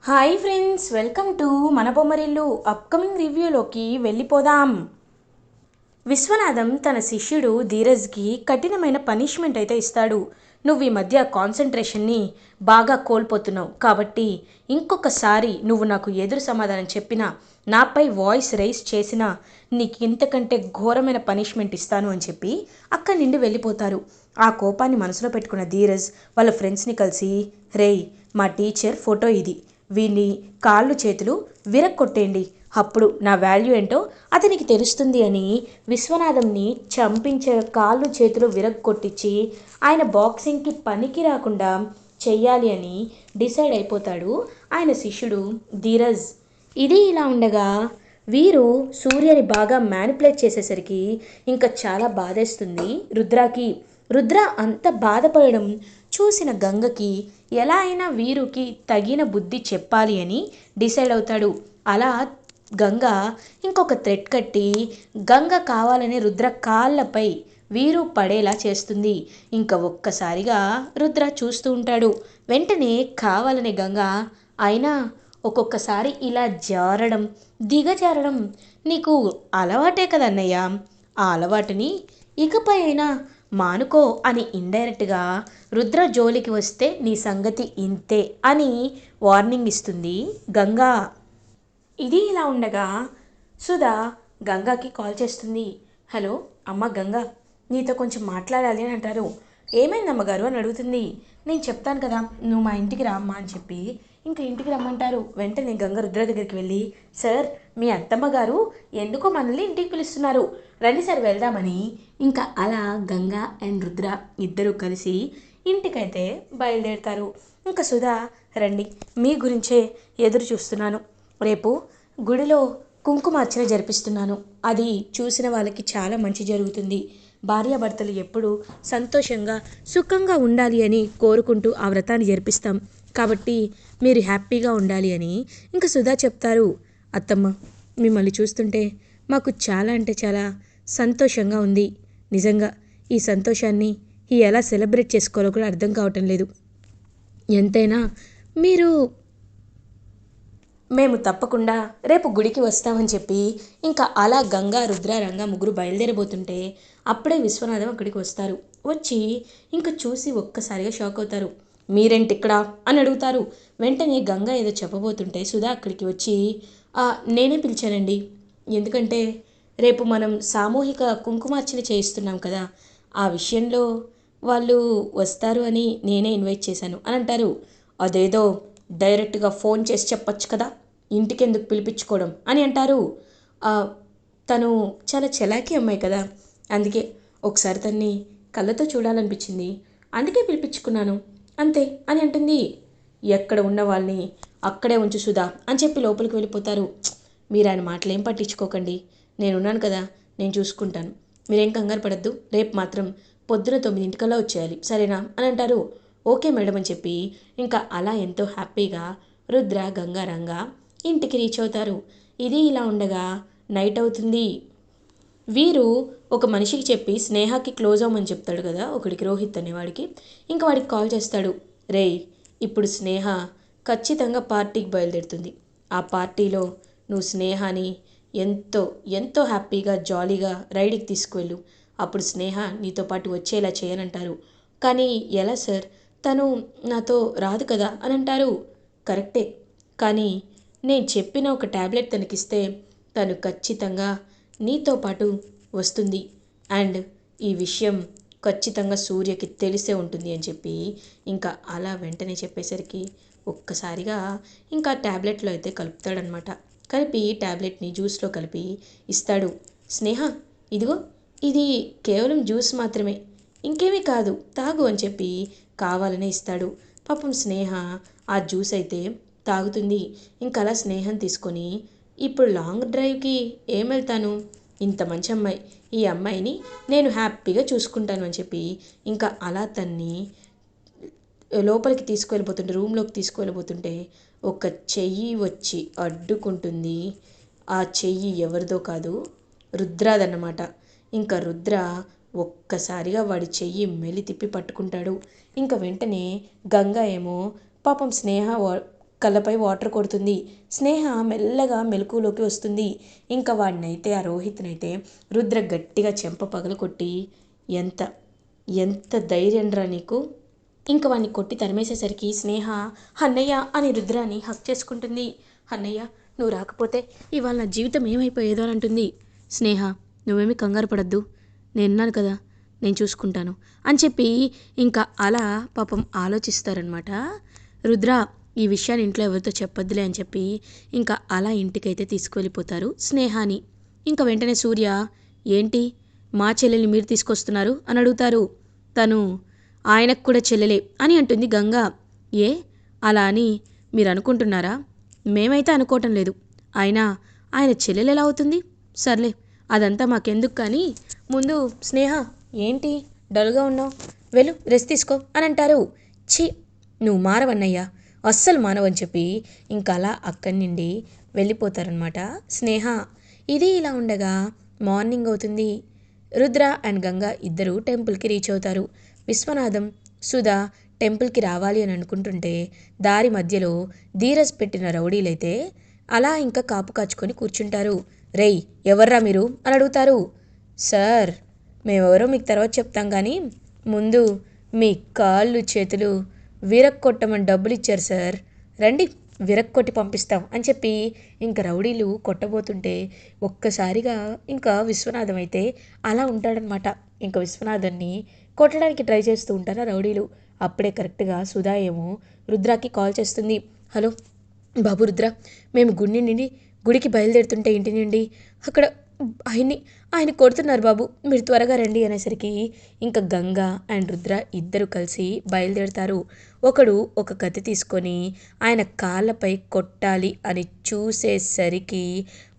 Hi friends, welcome to మన Bommarillu. Upcoming రివ్యూలోకి వెళ్ళిపోదాం. విశ్వనాథం తన శిష్యుడు ధీరజ్కి కఠినమైన పనిష్మెంట్ అయితే ఇస్తాడు. నువ్వు ఈ మధ్య కాన్సన్ట్రేషన్ని బాగా కోల్పోతున్నావు, కాబట్టి ఇంకొకసారి నువ్వు నాకు ఎదురు సమాధానం చెప్పినా, నాపై వాయిస్ రైజ్ చేసినా నీకు ఇంతకంటే ఘోరమైన పనిష్మెంట్ ఇస్తాను అని చెప్పి అక్కడి నుండి వెళ్ళిపోతారు. ఆ కోపాన్ని మనసులో పెట్టుకున్న ధీరజ్ వాళ్ళ ఫ్రెండ్స్ని కలిసి, రేయ్, మా టీచర్ ఫోటో ఇది, వీని కాళ్ళు చేతులు విరక్కొట్టేయండి, అప్పుడు నా వాల్యూ ఏంటో అతనికి తెలుస్తుంది అని విశ్వనాథంని చంపించే కాళ్ళు చేతులు విరక్కొట్టించి ఆయన బాక్సింగ్కి పనికి రాకుండా చెయ్యాలి అని డిసైడ్ అయిపోతాడు ఆయన శిష్యుడు ధీరజ్. ఇది ఇలా ఉండగా వీరు సూర్యని బాగా మ్యానిపులేట్ చేసేసరికి ఇంకా చాలా బాధేస్తుంది రుద్రాకి. రుద్ర అంత బాధపడడం చూసిన గంగకి ఎలా అయినా వీరుకి తగిన బుద్ధి చెప్పాలి అని డిసైడ్ అవుతాడు. అలా గంగ ఇంకొక థ్రెడ్ కట్టి గంగ కావాలని రుద్ర కాళ్ళపై వీరు పడేలా చేస్తుంది. ఇంకా ఒక్కసారిగా రుద్ర చూస్తూ ఉంటాడు. వెంటనే కావాలనే గంగ, అయినా ఒక్కొక్కసారి ఇలా జారడం దిగజారడం నీకు అలవాటే కదన్నయ్య, ఆ అలవాటుని ఇకపై అయినా మానుకో అని ఇండైరెక్ట్గా రుద్ర జోలికి వస్తే నీ సంగతి ఇంతే అని వార్నింగ్ ఇస్తుంది గంగా. ఇది ఇలా ఉండగా సుధా గంగాకి కాల్ చేస్తుంది. హలో అమ్మ గంగా, నీతో కొంచెం మాట్లాడాలి అని అంటారు. ఏమైంది అమ్మగారు అని అడుగుతుంది. నేను చెప్తాను కదా, నువ్వు మా ఇంటికి రా అమ్మా అని చెప్పి ఇంకా ఇంటికి రమ్మంటారు. వెంటనే గంగ రుద్ర దగ్గరికి వెళ్ళి, సార్, మీ అత్తమ్మ గారు ఎందుకో మనల్ని ఇంటికి పిలుస్తున్నారు, రండి సార్ వెళ్దామని ఇంకా అలా గంగ అండ్ రుద్ర ఇద్దరు కలిసి ఇంటికైతే బయలుదేరుతారు. ఇంకా సుధా, రండి, మీ గురించే ఎదురు చూస్తున్నాను, రేపు గుడిలో కుంకుమార్చన జరిపిస్తున్నాను, అది చూసిన వాళ్ళకి చాలా మంచి జరుగుతుంది, భార్యాభర్తలు ఎప్పుడూ సంతోషంగా సుఖంగా ఉండాలి అని కోరుకుంటూ ఆ వ్రతాన్ని జరిపిస్తాం, కాబట్టి మీరు హ్యాపీగా ఉండాలి అని ఇంకా సుధా చెప్తారు. అత్తమ్మ, మిమ్మల్ని చూస్తుంటే మాకు చాలా అంటే చాలా సంతోషంగా ఉంది, నిజంగా ఈ సంతోషాన్ని ఎలా సెలబ్రేట్ చేసుకోవాలో కూడా అర్థం కావటం లేదు, ఎంతైనా మీరు, మేము తప్పకుండా రేపు గుడికి వస్తామని చెప్పి ఇంకా అలా గంగా రుద్ర రంగ ముగ్గురు బయలుదేరబోతుంటే అప్పుడే విశ్వనాథం అక్కడికి వస్తారు. వచ్చి ఇంకా చూసి ఒక్కసారిగా షాక్ అవుతారు. మీరేంటి ఇక్కడ అని అడుగుతారు. వెంటనే గంగ ఏదో చెప్పబోతుంటే సుధా అక్కడికి వచ్చి, నేనే పిలిచానండి, ఎందుకంటే రేపు మనం సామూహిక కుంకుమార్చన చేయిస్తున్నాం కదా, ఆ విషయంలో వాళ్ళు వస్తారు అని నేనే ఇన్వైట్ చేశాను అని అంటారు. అదేదో డైరెక్ట్గా ఫోన్ చేసి చెప్పొచ్చు కదా, ఇంటికి ఎందుకు పిలిపించుకోవడం అని అంటారు. తను చాలా చలాకీ అమ్మాయి కదా, అందుకే ఒకసారి తన్ని కళ్ళతో చూడాలనిపించింది, అందుకే పిలిపించుకున్నాను అంతే అని అంటుంది. ఎక్కడ ఉన్న వాళ్ళని అక్కడే ఉంచు సుధా అని చెప్పి లోపలికి వెళ్ళిపోతారు. మీరు ఆయన మాటలు ఏం పట్టించుకోకండి, నేనున్నాను కదా, నేను చూసుకుంటాను, మీరేం కంగారు పడద్దు, రేపు మాత్రం పొద్దున 9 వచ్చేయాలి, సరేనా అని అంటారు. ఓకే మేడం అని చెప్పి ఇంకా అలా ఎంతో హ్యాపీగా రుద్ర గంగారంగా ఇంటికి రీచ్ అవుతారు. ఇది ఇలా ఉండగా నైట్ అవుతుంది. వీరు ఒక మనిషికి చెప్పి స్నేహకి క్లోజ్ అవ్వమని చెప్తాడు కదా, ఒకడికి రోహిత్ అనేవాడికి, ఇంకా వాడికి కాల్ చేస్తాడు. రేయ్, ఇప్పుడు స్నేహ ఖచ్చితంగా పార్టీకి బయలుదేరుతుంది, ఆ పార్టీలో నువ్వు స్నేహాని ఎంతో ఎంతో హ్యాపీగా జాలీగా రైడ్కి తీసుకువెళ్ళు, అప్పుడు స్నేహ నీతో పాటు వచ్చేలా చేయనంటారు. కానీ ఎలా సార్, తను నాతో రాదు కదా అని అంటారు. కరెక్టే, కానీ నేను చెప్పిన ఒక ట్యాబ్లెట్ తనకిస్తే తను ఖచ్చితంగా నీతో పాటు వస్తుంది, అండ్ ఈ విషయం ఖచ్చితంగా సూర్యకి తెలిసే ఉంటుంది అని చెప్పి ఇంకా అలా వెంటనే చెప్పేసరికి ఒక్కసారిగా ఇంకా ట్యాబ్లెట్లో అయితే కలుపుతాడనమాట. కలిపి ట్యాబ్లెట్ని జ్యూస్లో కలిపి ఇస్తాడు. స్నేహ, ఇదిగో, ఇది కేవలం జ్యూస్ మాత్రమే, ఇంకేమీ కాదు, తాగు అని చెప్పి కావాలనే ఇస్తాడు. పాపం స్నేహ ఆ జ్యూస్ అయితే తాగుతుంది. ఇంకా అలా స్నేహం తీసుకొని, ఇప్పుడు లాంగ్ డ్రైవ్కి ఏం వెళ్తాను, ఇంత మంచి అమ్మాయి, ఈ అమ్మాయిని నేను హ్యాపీగా చూసుకుంటాను అని చెప్పి ఇంకా అలా తన్ని లోపలికి తీసుకువెళ్ళిపోతుంటే, రూమ్లోకి తీసుకువెళ్ళిపోతుంటే ఒక చెయ్యి వచ్చి అడ్డుకుంటుంది. ఆ చెయ్యి ఎవరిదో కాదు, రుద్రాదన్నమాట. ఇంకా రుద్ర ఒక్కసారిగా వాడి చెయ్యి మెలి తిప్పి పట్టుకుంటాడు. ఇంకా వెంటనే గంగా ఏమో పాపం స్నేహ కళ్ళపై వాటర్ కొడుతుంది. స్నేహ మెల్లగా మెలకువలోకి వస్తుంది. ఇంకా వాడినైతే ఆ రోహిత్నైతే రుద్ర గట్టిగా చెంప పగలకొట్టి, ఎంత ఎంత ధైర్యంరా నీకు? ఇంక వాడిని కొట్టి తరిమేసేసరికి స్నేహ అన్నయ్య అని రుద్రాని హక్ చేసుకుంటుంది. అన్నయ్య నువ్వు రాకపోతే ఇవాళ నా జీవితం ఏమైపోయేదో అని అంటుంది. స్నేహ నువ్వేమీ కంగారు పడద్దు, నేనున్నాను కదా, నేను చూసుకుంటాను అని చెప్పి ఇంకా అలా పాపం ఆలోచిస్తారనమాట. రుద్ర ఈ విషయాన్ని ఇంట్లో ఎవరితో చెప్పొద్దులే అని చెప్పి ఇంకా అలా ఇంటికైతే తీసుకువెళ్ళిపోతారు స్నేహాని. ఇంకా వెంటనే సూర్య, ఏంటి మా చెల్లెల్ని మీరు తీసుకొస్తున్నారు అని అడుగుతారు. తను ఆయనకు కూడా చెల్లెలే అని అంటుంది గంగ. ఏ అలా అని మీరు అనుకుంటున్నారా? మేమైతే అనుకోవటం లేదు. అయినా ఆయన చెల్లెలు ఎలా అవుతుంది? సర్లే అదంతా మాకెందుకు, కానీ ముందు స్నేహ ఏంటి డల్గా ఉన్నావు, వెళ్ళు రెస్ట్ తీసుకో అని అంటారు. ఛీ నువ్వు మారవన్నయ్యా, అస్సలు మానవని చెప్పి ఇంకా అలా అక్కడి నుండి వెళ్ళిపోతారనమాట స్నేహ. ఇది ఇలా ఉండగా మార్నింగ్ అవుతుంది. రుద్ర అండ్ గంగ ఇద్దరు టెంపుల్కి రీచ్ అవుతారు. విశ్వనాథం సుధా టెంపుల్కి రావాలి అని అనుకుంటుంటే దారి మధ్యలో ధీరజ్ పెట్టిన రౌడీలైతే అలా ఇంకా కాపు కాచుకొని కూర్చుంటారు. రేయ్ ఎవర్రా మీరు అని అడుగుతారు. సార్ మేమెవరో మీకు తర్వాత చెప్తాం, కానీ ముందు మీ కాళ్ళు చేతులు విరక్కొట్టమని డబ్బులు ఇచ్చారు సార్, రండి విరక్కొట్టి పంపిస్తాం అని చెప్పి ఇంకా రౌడీలు కొట్టబోతుంటే ఒక్కసారిగా ఇంకా విశ్వనాథం అయితే అలా ఉంటాడనమాట. ఇంకా విశ్వనాథన్ని కొట్టడానికి ట్రై చేస్తూ ఉంటారు రౌడీలు. అప్పుడే కరెక్ట్గా సుధా ఏమో రుద్రాకి కాల్ చేస్తుంది. హలో బాబు రుద్ర, మేము గుడికి బయలుదేరుతుంటే ఇంటి నుండి అక్కడ ఆయన కొడుతున్నారు బాబు, మీరు త్వరగా రండి అనేసరికి ఇంకా గంగ అండ్ రుద్ర ఇద్దరు కలిసి బయలుదేరుతారు. ఒకడు ఒక కత్తి తీసుకొని ఆయన కాళ్ళపై కొట్టాలి అని చూసేసరికి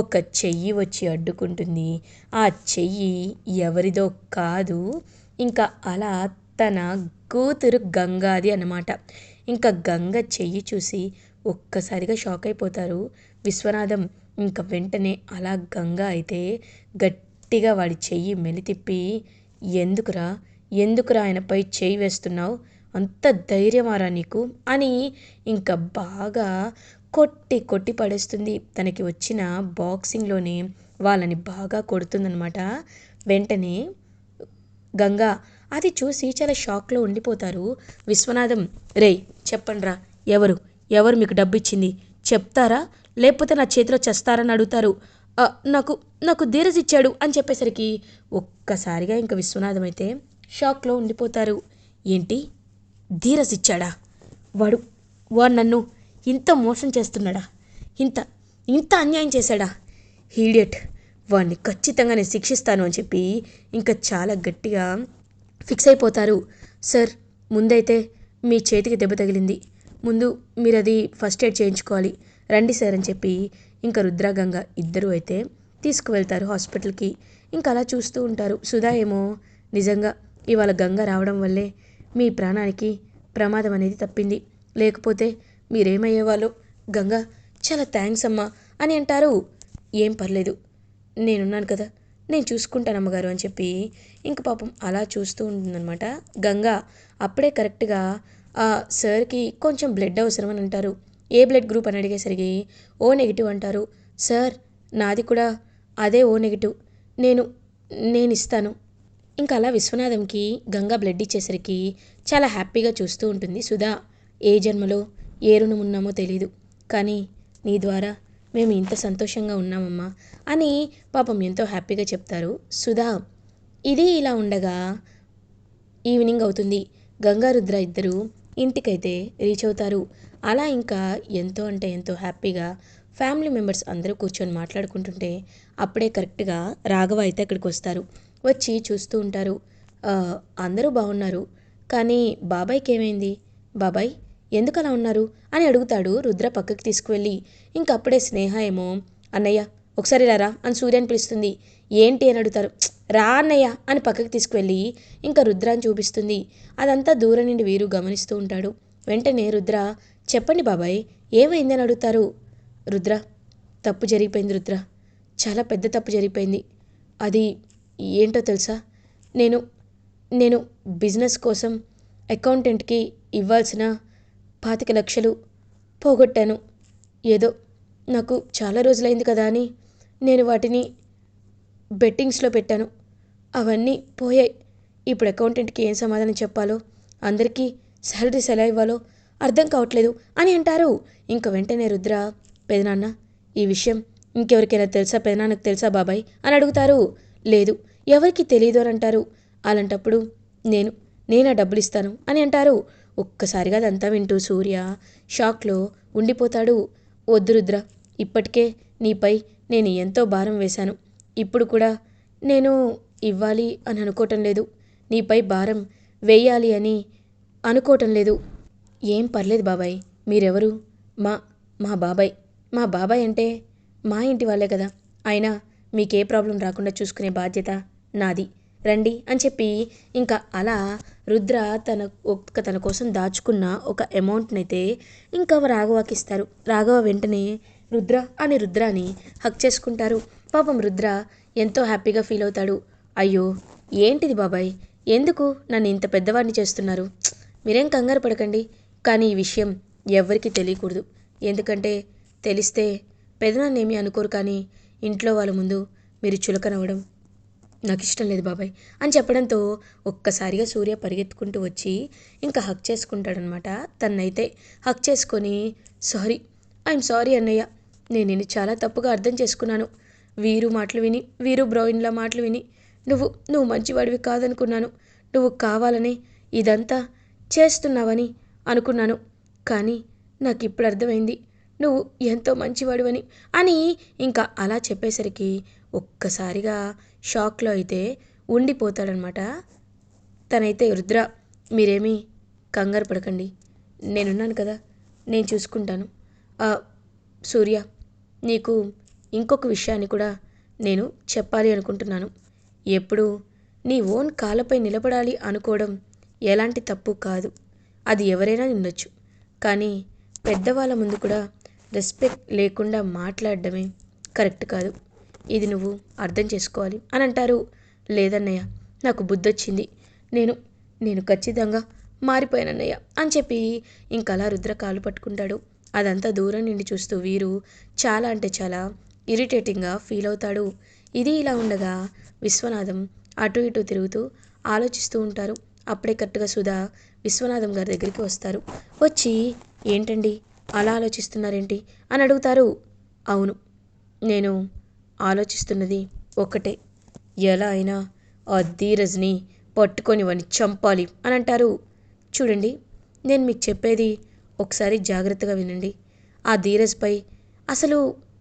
ఒక చెయ్యి వచ్చి అడ్డుకుంటుంది. ఆ చెయ్యి ఎవరిదో కాదు, ఇంకా అలా తన కూతురు గంగాది అన్నమాట. ఇంకా గంగ చెయ్యి చూసి ఒక్కసారిగా షాక్ అయిపోతారు విశ్వనాథం. ఇంకా వెంటనే అలా గంగ అయితే గట్టిగా వాడి చెయ్యి మెలితిప్పి, ఎందుకురా ఆయనపై చెయ్యి వేస్తున్నావు, అంత ధైర్యమారా నీకు అని ఇంకా బాగా కొట్టి కొట్టి పడేస్తుంది. తనకి వచ్చిన బాక్సింగ్లోనే వాళ్ళని బాగా కొడుతుందనమాట. వెంటనే గంగా అది చూసి చాలా షాక్లో ఉండిపోతారు విశ్వనాథం. రేయ్ చెప్పండ్రా, ఎవరు మీకు డబ్బు ఇచ్చింది చెప్తారా, లేకపోతే నా చేతిలో చేస్తారని అడుగుతారు. నాకు ధీరజ్ ఇచ్చాడు అని చెప్పేసరికి ఒక్కసారిగా ఇంకా విశ్వనాథం అయితే షాక్లో ఉండిపోతారు. ఏంటి ధీరజ్ ఇచ్చాడా? వాడు నన్ను ఇంత మోసం చేస్తున్నాడా? ఇంత ఇంత అన్యాయం చేశాడా? హీడియట్, వాడిని ఖచ్చితంగా నేను శిక్షిస్తాను అని చెప్పి ఇంకా చాలా గట్టిగా ఫిక్స్ అయిపోతారు. సార్ ముందైతే మీ చేతికి దెబ్బ తగిలింది, ముందు మీరు అది ఫస్ట్ ఎయిడ్ చేయించుకోవాలి, రండి సార్ అని చెప్పి ఇంకా రుద్రగంగ ఇద్దరు అయితే తీసుకువెళ్తారు హాస్పిటల్కి. ఇంకా అలా చూస్తూ ఉంటారు. సుధా ఏమో నిజంగా ఇవాళ గంగ రావడం వల్లే మీ ప్రాణానికి ప్రమాదం అనేది తప్పింది, లేకపోతే మీరేమయ్యేవాళ్ళు. గంగ చాలా థ్యాంక్స్ అమ్మా అని అంటారు. ఏం పర్లేదు, నేనున్నాను కదా, నేను చూసుకుంటాను అమ్మగారు అని చెప్పి ఇంక పాపం అలా చూస్తూ ఉంటుందన్నమాట గంగ. అప్పుడే కరెక్ట్గా ఆ సార్కి కొంచెం బ్లడ్ అవసరం అని అంటారు. ఏ బ్లడ్ గ్రూప్ అని అడిగేసరికి ఓ నెగిటివ్ అంటారు. సార్ నాది కూడా అదే ఓ నెగిటివ్, నేను ఇస్తాను. ఇంకా అలా విశ్వనాథంకి గంగా బ్లడ్ ఇచ్చేసరికి చాలా హ్యాపీగా చూస్తూ ఉంటుంది సుధా. ఏ జన్మలో ఏ రుణం ఉన్నామో తెలీదు, కానీ నీ ద్వారా మేము ఇంత సంతోషంగా ఉన్నామమ్మా అని పాపం ఎంతో హ్యాపీగా చెప్తారు సుధా. ఇది ఇలా ఉండగా ఈవినింగ్ అవుతుంది. గంగారుద్ర ఇద్దరు ఇంటికైతే రీచ్ అవుతారు. అలా ఇంకా ఎంతో అంటే ఎంతో హ్యాపీగా ఫ్యామిలీ మెంబర్స్ అందరూ కూర్చొని మాట్లాడుకుంటుంటే అప్పుడే కరెక్ట్గా రాఘవ అయితే అక్కడికి వస్తారు. వచ్చి చూస్తూ ఉంటారు. అందరూ బాగున్నారు, కానీ బాబాయ్కి ఏమైంది, బాబాయ్ ఎందుకు అలా ఉన్నారు అని అడుగుతాడు రుద్ర పక్కకి తీసుకువెళ్ళి. ఇంకప్పుడే స్నేహ ఏమో అన్నయ్య ఒకసారి రారా అని సూర్యని పిలుస్తుంది. ఏంటి అని అడుగుతారు. రా అన్నయ్య అని పక్కకి తీసుకువెళ్ళి ఇంకా రుద్రాన్ని చూపిస్తుంది. అదంతా దూరం నుండి వీరు గమనిస్తూ ఉంటాడు. వెంటనే రుద్ర చెప్పండి బాబాయ్ ఏమైందని అడుగుతారు. రుద్ర తప్పు జరిగిపోయింది రుద్ర, చాలా పెద్ద తప్పు జరిగిపోయింది. అది ఏంటో తెలుసా, నేను బిజినెస్ కోసం అకౌంటెంట్కి ఇవ్వాల్సిన 25 లక్షలు పోగొట్టాను. ఏదో నాకు చాలా రోజులైంది కదా అని నేను వాటిని బెట్టింగ్స్లో పెట్టాను. అవన్నీ పోయాయి. ఇప్పుడు అకౌంటెంట్కి ఏం సమాధానం చెప్పాలో, అందరికీ శాలరీస్ ఎలా ఇవ్వాలో అర్థం కావట్లేదు అని అంటారు. ఇంక వెంటనే రుద్ర, పెదనాన్న ఈ విషయం ఇంకెవరికైనా తెలుసా, పెదనాన్నకు తెలుసా బాబాయ్ అని అడుగుతారు. లేదు, ఎవరికి తెలియదు అని అంటారు. అలాంటప్పుడు నేనా డబ్బులు ఇస్తాను అని అంటారు. ఒక్కసారిగా అదంతా వింటూ సూర్య షాక్లో ఉండిపోతాడు. వద్దు రుద్ర, ఇప్పటికే నీపై నేను ఎంతో భారం వేశాను. ఇప్పుడు కూడా నేను ఇవ్వాలి అని అనుకోవటం లేదు, నీపై భారం వేయాలి అని అనుకోవటం లేదు. ఏం పర్లేదు బాబాయ్, మీరెవరు? మా మా బాబాయ్. మా బాబాయ్ అంటే మా ఇంటి వాళ్ళే కదా. అయినా మీకే ప్రాబ్లం రాకుండా చూసుకునే బాధ్యత నాది, రండి అని చెప్పి ఇంకా అలా రుద్ర తన కోసం దాచుకున్న ఒక అమౌంట్నైతే ఇంకా రాఘవకి ఇస్తారు. రాఘవ వెంటనే రుద్రాని హక్ చేసుకుంటారు. పాపం రుద్ర ఎంతో హ్యాపీగా ఫీల్ అవుతాడు. అయ్యో ఏంటిది బాబాయ్, ఎందుకు నన్ను ఇంత పెద్దవాడిని చేస్తున్నారు? మీరేం కంగారు పడకండి, కానీ ఈ విషయం ఎవ్వరికీ తెలియకూడదు. ఎందుకంటే తెలిస్తే పెదనాన్నేమీ అనుకోరు, కానీ ఇంట్లో వాళ్ళ ముందు మీరు చులకనవ్వడం నాకు ఇష్టం లేదు బాబాయ్ అని చెప్పడంతో ఒక్కసారిగా సూర్య పరిగెత్తుకుంటూ వచ్చి ఇంకా హక్ చేసుకుంటాడనమాట. తన్నైతే హక్ చేసుకొని, ఐఎమ్ సారీ అన్నయ్య, నేను నిన్ను చాలా తప్పుగా అర్థం చేసుకున్నాను. వీరు బ్రోయిన్ల మాటలు విని నువ్వు మంచివాడివి కాదనుకున్నాను. నువ్వు కావాలని ఇదంతా చేస్తున్నావని అనుకున్నాను. కానీ నాకు ఇప్పుడు అర్థమైంది నువ్వు ఎంతో మంచివాడివని అని ఇంకా అలా చెప్పేసరికి ఒక్కసారిగా షాక్లో అయితే ఉండిపోతాడనమాట. తనైతే రుద్ర, మీరేమీ కంగారు పడకండి, నేనున్నాను కదా, నేను చూసుకుంటాను. సూర్య, నీకు ఇంకొక విషయాన్ని కూడా నేను చెప్పాలి అనుకుంటున్నాను. ఎప్పుడు నీ ఓన్ కాళ్ళపై నిలబడాలి అనుకోవడం ఎలాంటి తప్పు కాదు, అది ఎవరైనా ఉండొచ్చు. కానీ పెద్దవాళ్ళ ముందు కూడా రెస్పెక్ట్ లేకుండా మాట్లాడడమే కరెక్ట్ కాదు. ఇది నువ్వు అర్థం చేసుకోవాలి అని అంటారు. లేదన్నయ్య, నాకు బుద్ధొచ్చింది, నేను ఖచ్చితంగా మారిపోయానన్నయ్య అని చెప్పి ఇంకలా రుద్ర కాలు పట్టుకుంటాడు. అదంతా దూరం నుండి చూస్తూ వీరు చాలా అంటే చాలా ఇరిటేటింగ్గా ఫీల్ అవుతాడు. ఇది ఇలా ఉండగా విశ్వనాథం అటు ఇటు తిరుగుతూ ఆలోచిస్తూ ఉంటారు. అప్పుడే కరెక్ట్గా సుధా విశ్వనాథం గారి దగ్గరికి వస్తారు. వచ్చి, ఏంటండి అలా ఆలోచిస్తున్నారేంటి అని అడుగుతారు. అవును, నేను ఆలోచిస్తున్నది ఒకటే, ఎలా అయినా ఆ ధీరజ్ని పట్టుకొని వాడిని చంపాలి అని అంటారు. చూడండి, నేను మీకు చెప్పేది ఒకసారి జాగ్రత్తగా వినండి. ఆ ధీరజ్పై అసలు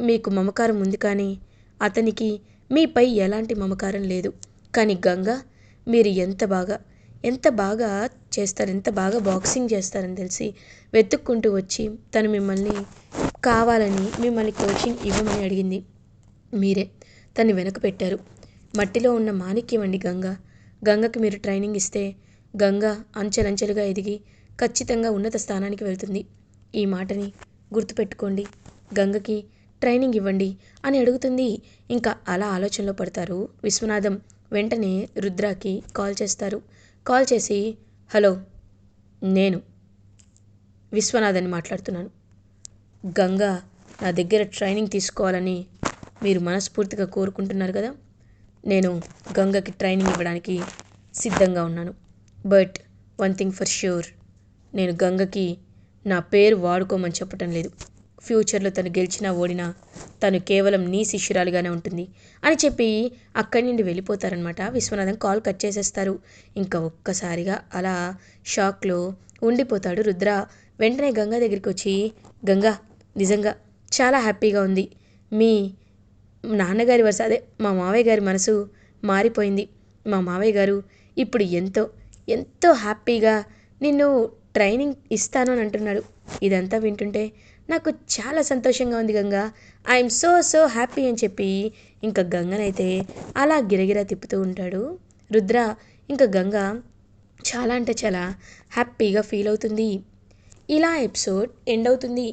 మీకు మమకారం ఉంది, కానీ అతనికి మీపై ఎలాంటి మమకారం లేదు. కానీ గంగ, మీరు ఎంత బాగా చేస్తారు, ఎంత బాగా బాక్సింగ్ చేస్తారని తెలిసి వెతుక్కుంటూ వచ్చి తను మిమ్మల్ని కోచింగ్ ఇవ్వమని అడిగింది. మీరే తన్ని వెనక పెట్టారు. మట్టిలో ఉన్న మాణిక్యం అండి గంగకి మీరు ట్రైనింగ్ ఇస్తే గంగ అంచెలంచెలుగా ఎదిగి ఖచ్చితంగా ఉన్నత స్థానానికి వెళ్తుంది. ఈ మాటని గుర్తుపెట్టుకోండి, గంగకి ట్రైనింగ్ ఇవ్వండి అని అడుగుతుంది. ఇంకా అలా ఆలోచనలో పడతారు. విశ్వనాథం వెంటనే రుద్రాకి కాల్ చేస్తారు. కాల్ చేసి, హలో, నేను విశ్వనాథన్ని మాట్లాడుతున్నాను. గంగ నా దగ్గర ట్రైనింగ్ తీసుకోవాలని మీరు మనస్ఫూర్తిగా కోరుకుంటున్నారు కదా. నేను గంగకి ట్రైనింగ్ ఇవ్వడానికి సిద్ధంగా ఉన్నాను. But one thing for sure, నేను గంగకి నా పేరు వాడుకోమని చెప్పటం లేదు. ఫ్యూచర్లో తను గెలిచినా ఓడినా తను కేవలం నీ శిష్యురాలిగానే ఉంటుంది అని చెప్పి అక్కడి నుండి వెళ్ళిపోతారనమాట. విశ్వనాథం కాల్ కట్ చేసేస్తారు. ఇంకా ఒక్కసారిగా అలా షాక్లో ఉండిపోతాడు రుద్ర. వెంటనే గంగా దగ్గరికి వచ్చి, గంగా, నిజంగా చాలా హ్యాపీగా ఉంది. మీ నాన్నగారి మా మావయ్య గారి మనసు మారిపోయింది. మా మావయ్య గారు ఇప్పుడు ఎంతో హ్యాపీగా నిన్ను ట్రైనింగ్ ఇస్తాను అని అంటున్నాడు. ఇదంతా వింటుంటే నాకు చాలా సంతోషంగా ఉంది గంగా. ఐఎమ్ సో హ్యాపీ అని చెప్పి ఇంకా గంగనైతే అలా గిరగిరా తిప్పుతూ ఉంటాడు రుద్ర. ఇంకా గంగ చాలా అంటే చాలా హ్యాపీగా ఫీల్ అవుతుంది. ఇలా ఎపిసోడ్ ఎండ్ అవుతుంది.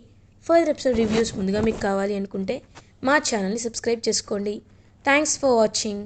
ఫర్దర్ ఎపిసోడ్ రివ్యూస్ ముందుగా మీకు కావాలి అనుకుంటే మా ఛానల్ని సబ్స్క్రైబ్ చేసుకోండి. Thanks for watching.